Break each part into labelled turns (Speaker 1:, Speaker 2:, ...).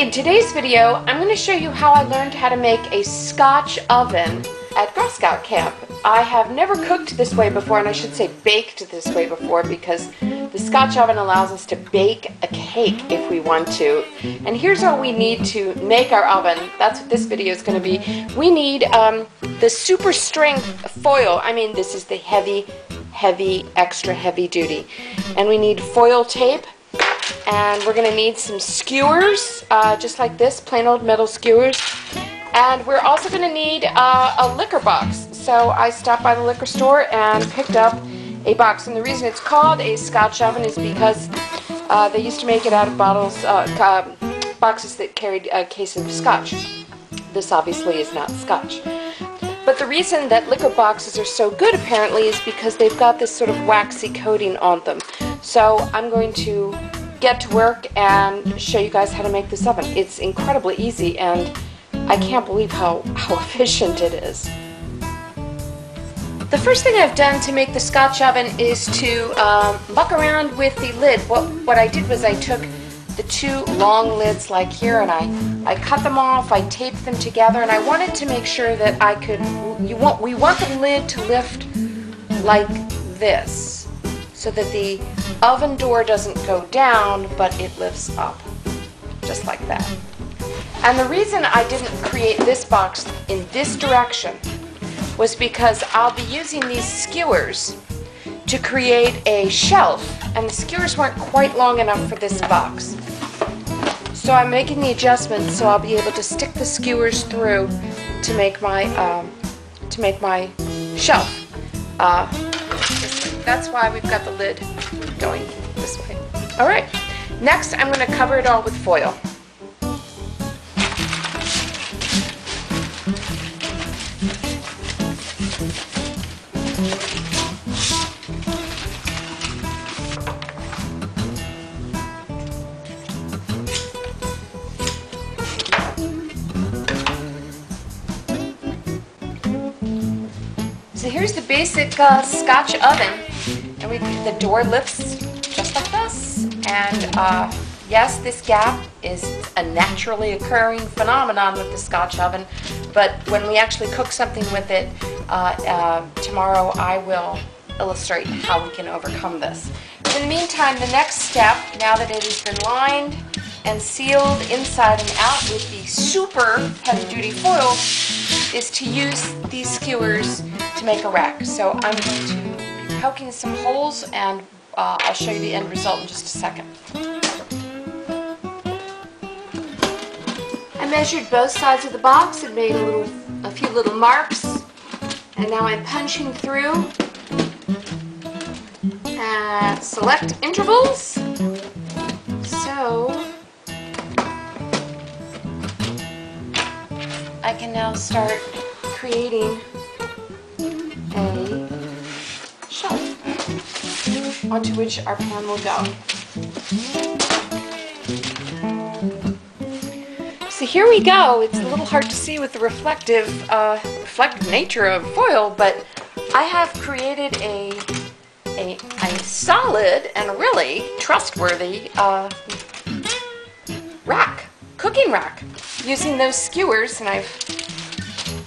Speaker 1: in today's video, I'm going to show you how I learned how to make a Scotch oven at Girl Scout camp. I have never cooked this way before, and I should say baked this way before, because the Scotch oven allows us to bake a cake if we want to. And here's what we need to make our oven. That's what this video is going to be. We need the super strength foil. I mean, this is the heavy, extra heavy duty. And we need foil tape. And we're going to need some skewers, just like this, plain old metal skewers. And we're also going to need a liquor box. So I stopped by the liquor store and picked up a box. And the reason it's called a Scotch oven is because they used to make it out of bottles, boxes that carried a case of Scotch. This obviously is not Scotch. But the reason that liquor boxes are so good apparently is because they've got this sort of waxy coating on them. So I'm going to get to work and show you guys how to make this oven. It's incredibly easy, and I can't believe how efficient it is. The first thing I've done to make the Scotch oven is to muck around with the lid. What I did was I took the two long lids like here, and I cut them off, I taped them together, and I wanted to make sure that I could, we want the lid to lift like this, so that the oven door doesn't go down, but it lifts up, just like that. And the reason I didn't create this box in this direction was because I'll be using these skewers to create a shelf, and the skewers weren't quite long enough for this box. So I'm making the adjustments so I'll be able to stick the skewers through to make my shelf. That's why we've got the lid going this way. All right, next I'm going to cover it all with foil. So here's the basic Scotch oven, and the door lifts just like this, and yes, this gap is a naturally occurring phenomenon with the Scotch oven, but when we actually cook something with it tomorrow, I will illustrate how we can overcome this. In the meantime, the next step, now that it has been lined and sealed inside and out with the super heavy-duty foil, is to use these skewers to make a rack. So I'm going to be poking some holes, and I'll show you the end result in just a second. I measured both sides of the box and made a few little marks, and now I'm punching through at select intervals. So I can now start creating a shelf onto which our pan will go. So here we go. It's a little hard to see with the reflective nature of foil, but I have created a solid and really trustworthy cooking rack, using those skewers, and I've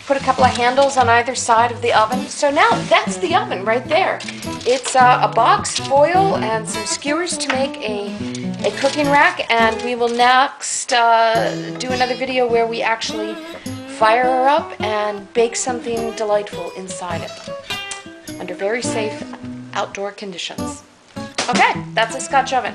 Speaker 1: put a couple of handles on either side of the oven. So now that's the oven right there. It's a box, foil, and some skewers to make a cooking rack, and we will next do another video where we actually fire her up and bake something delightful inside it under very safe outdoor conditions. Okay, that's a Scotch oven.